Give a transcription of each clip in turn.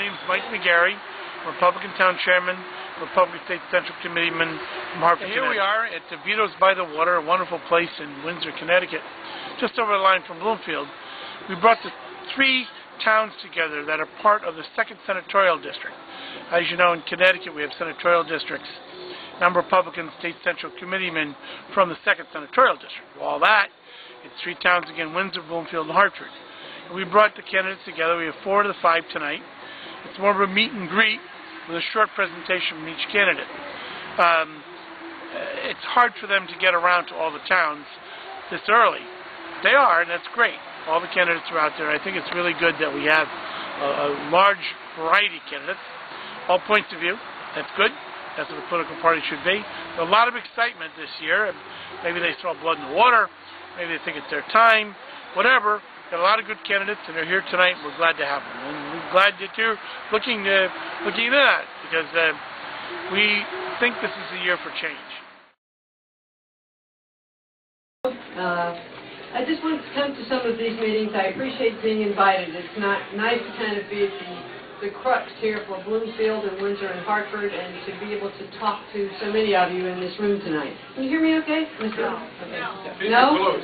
My name is Mike McGarry, Republican Town Chairman, Republican State Central Committeeman from Hartford, Connecticut. Here we are at the Vito's by the Water, a wonderful place in Windsor, Connecticut, just over the line from Bloomfield. We brought the three towns together that are part of the 2nd Senatorial District. As you know, in Connecticut we have senatorial districts. I'm a Republican State Central Committeeman from the 2nd Senatorial District. With all that, it's three towns again: Windsor, Bloomfield, and Hartford. And we brought the candidates together. We have 4 of the 5 tonight. It's more of a meet and greet with a short presentation from each candidate. It's hard for them to get around to all the towns this early. They are, and that's great. All the candidates are out there. I think it's really good that we have a large variety of candidates, all points of view. That's good. That's what a political party should be. There's a lot of excitement this year. Maybe they saw blood in the water. Maybe they think it's their time. Whatever. Got a lot of good candidates, and they're here tonight, and we're glad to have them. And we're glad that you're looking at that, because we think this is a year for change. I just want to come to some of these meetings. I appreciate being invited. It's nice to kind of be at the crux here for Bloomfield and Windsor and Hartford, and to be able to talk to so many of you in this room tonight. Can you hear me okay? Okay. No?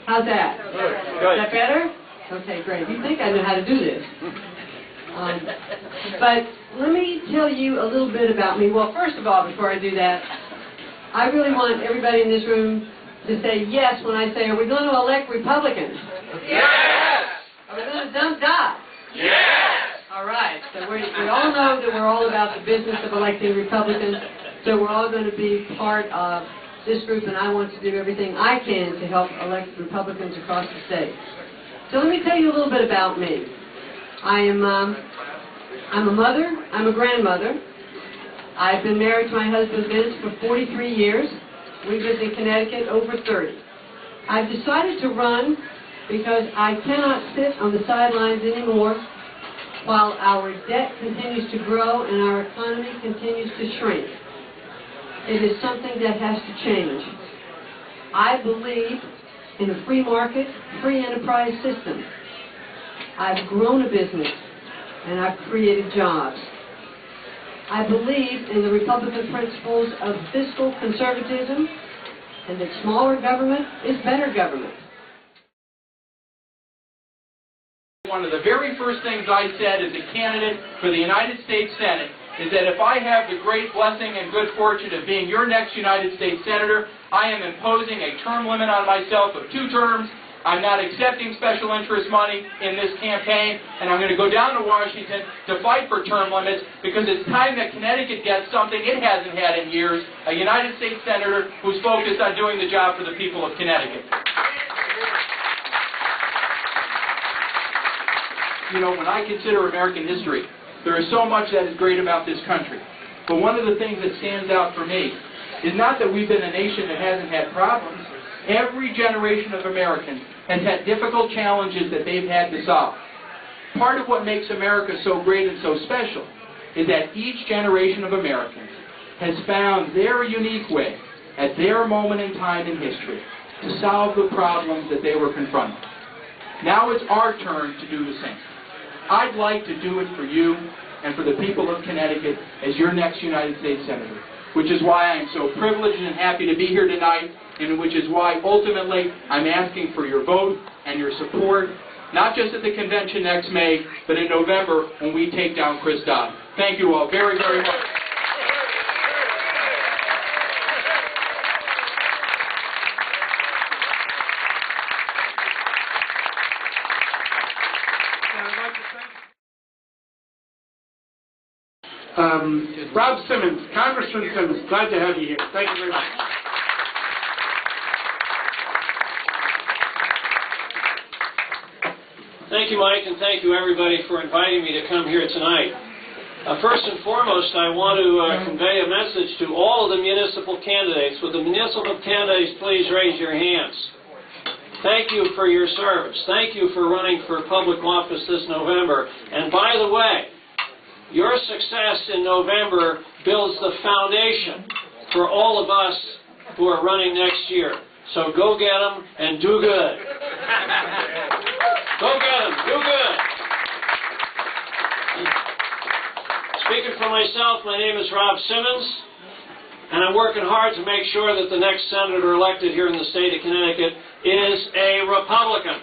How's that? Good. Is that better? Okay, great. You think I know how to do this. But let me tell you a little bit about me. Well, first of all, before I do that, I really want everybody in this room to say yes when I say, are we going to elect Republicans? Yes! Are we going to dump Dodd? Yes! All right. So we all know that we're all about the business of electing Republicans, so we're all going to be part of this group, and I want to do everything I can to help elect Republicans across the state. So let me tell you a little bit about me. I'm a mother. I'm a grandmother. I've been married to my husband Vince for 43 years. We've lived in Connecticut over 30. I've decided to run because I cannot sit on the sidelines anymore while our debt continues to grow and our economy continues to shrink. It is something that has to change. I believe in a free market, free enterprise system. I've grown a business and I've created jobs. I believe in the Republican principles of fiscal conservatism and that smaller government is better government. One of the very first things I said as a candidate for the United States Senate is that if I have the great blessing and good fortune of being your next United States Senator, I am imposing a term limit on myself of 2 terms. I'm not accepting special interest money in this campaign, and I'm going to go down to Washington to fight for term limits, because it's time that Connecticut gets something it hasn't had in years, a United States Senator who's focused on doing the job for the people of Connecticut. You know, when I consider American history, there is so much that is great about this country. But one of the things that stands out for me is not that we've been a nation that hasn't had problems. Every generation of Americans has had difficult challenges that they've had to solve. Part of what makes America so great and so special is that each generation of Americans has found their unique way at their moment in time in history to solve the problems that they were confronted. Now it's our turn to do the same. I'd like to do it for you and for the people of Connecticut as your next United States Senator, which is why I am so privileged and happy to be here tonight, and which is why ultimately I'm asking for your vote and your support, not just at the convention next May, but in November when we take down Chris Dodd. Thank you all very, very much. Rob Simmons, Congressman Simmons, glad to have you here. Thank you very much. Thank you, Mike, and thank you, everybody, for inviting me to come here tonight. First and foremost, I want to convey a message to all of the municipal candidates. Would the municipal candidates please raise your hands? Thank you for your service. Thank you for running for public office this November. And by the way, your success in November builds the foundation for all of us who are running next year. So go get them and do good. Go get them, do good. myself, my name is Rob Simmons, and I'm working hard to make sure that the next senator elected here in the state of Connecticut is a Republican.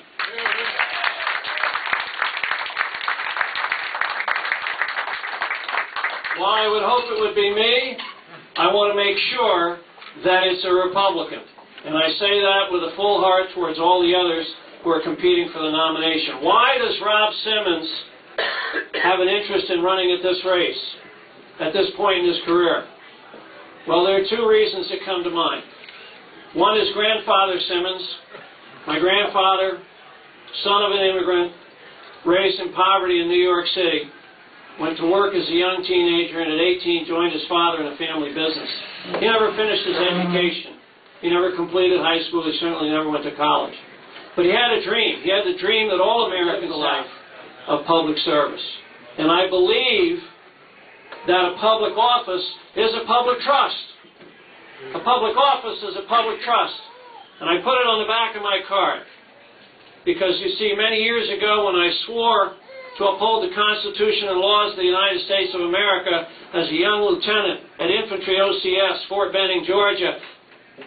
While I would hope it would be me, I want to make sure that it's a Republican. And I say that with a full heart towards all the others who are competing for the nomination. Why does Rob Simmons have an interest in running at this race at this point in his career? Well, there are two reasons that come to mind. One is grandfather Simmons. My grandfather, son of an immigrant, raised in poverty in New York City, went to work as a young teenager, and at 18 joined his father in a family business. He never finished his education. He never completed high school. He certainly never went to college. But he had a dream. He had the dream that all Americans have of public service. And I believe that a public office is a public trust. A public office is a public trust. And I put it on the back of my card. Because you see, many years ago when I swore to uphold the Constitution and laws of the United States of America as a young lieutenant at Infantry OCS, Fort Benning, Georgia,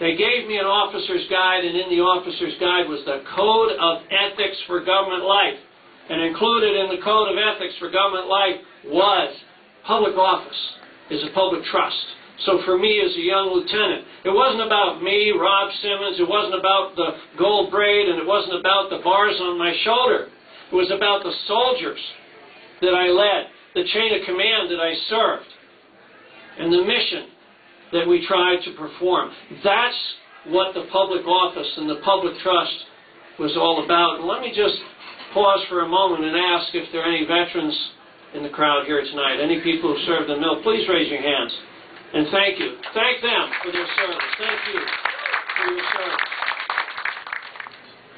they gave me an officer's guide, and in the officer's guide was the Code of Ethics for Government Life. And included in the Code of Ethics for Government Life was public office is a public trust. So for me as a young lieutenant, it wasn't about me, Rob Simmons, it wasn't about the gold braid, and it wasn't about the bars on my shoulder. It was about the soldiers that I led, the chain of command that I served, and the mission that we tried to perform. That's what the public office and the public trust was all about. And let me just pause for a moment and ask if there are any veterans in the crowd here tonight, any people who served in the mill. Please raise your hands. And thank you. Thank them for their service. Thank you for your service.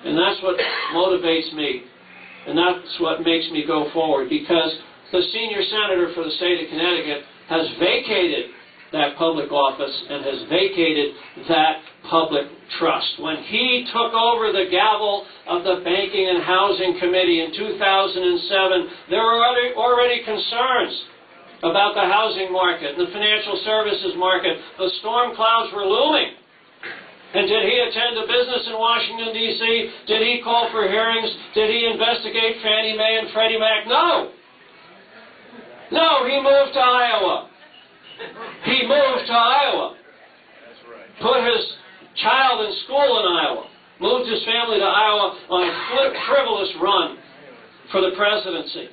And that's what motivates me. And that's what makes me go forward, because the senior senator for the state of Connecticut has vacated that public office and has vacated that public trust. When he took over the gavel of the Banking and Housing Committee in 2007, there were already concerns about the housing market and the financial services market. The storm clouds were looming. And did he attend a business in Washington, D.C.? Did he call for hearings? Did he investigate Fannie Mae and Freddie Mac? No. No, he moved to Iowa. He moved to Iowa. Put his child in school in Iowa. Moved his family to Iowa on a frivolous run for the presidency.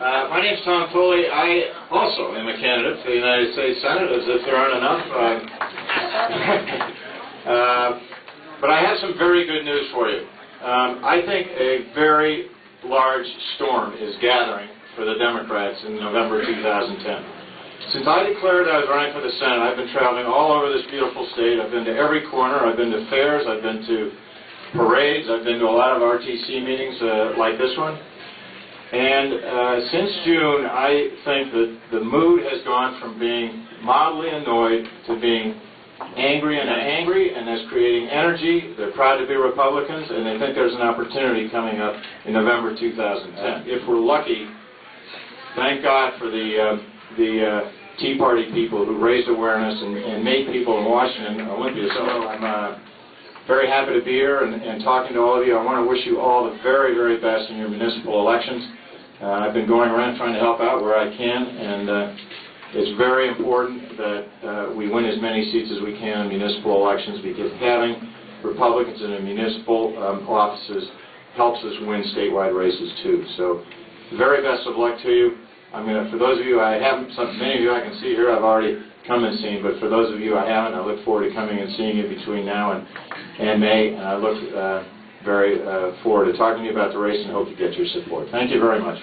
My name's Tom Foley. I also am a candidate for the United States Senate, as if there aren't enough. But I have some very good news for you. I think a very large storm is gathering for the Democrats in November 2010. Since I declared I was running for the Senate, I've been traveling all over this beautiful state. I've been to every corner. I've been to fairs. I've been to parades. I've been to a lot of RTC meetings like this one. And since June, I think that the mood has gone from being mildly annoyed to being angry, and that's creating energy. They're proud to be Republicans, and they think there's an opportunity coming up in November 2010. If we're lucky, thank God for the Tea Party people who raised awareness and made people in Washington Olympia. So I'm very happy to be here and talking to all of you. I want to wish you all the very, very best in your municipal elections. I've been going around trying to help out where I can, and it's very important that we win as many seats as we can in municipal elections, because having Republicans in the municipal offices helps us win statewide races too. So, the very best of luck to you. I'm going to, for those of you I haven't, many of you I can see here I've already come and seen, but for those of you I haven't, I look forward to coming and seeing you between now and May, and I look very forward to talking to you about the race and hope to get your support. Thank you very much.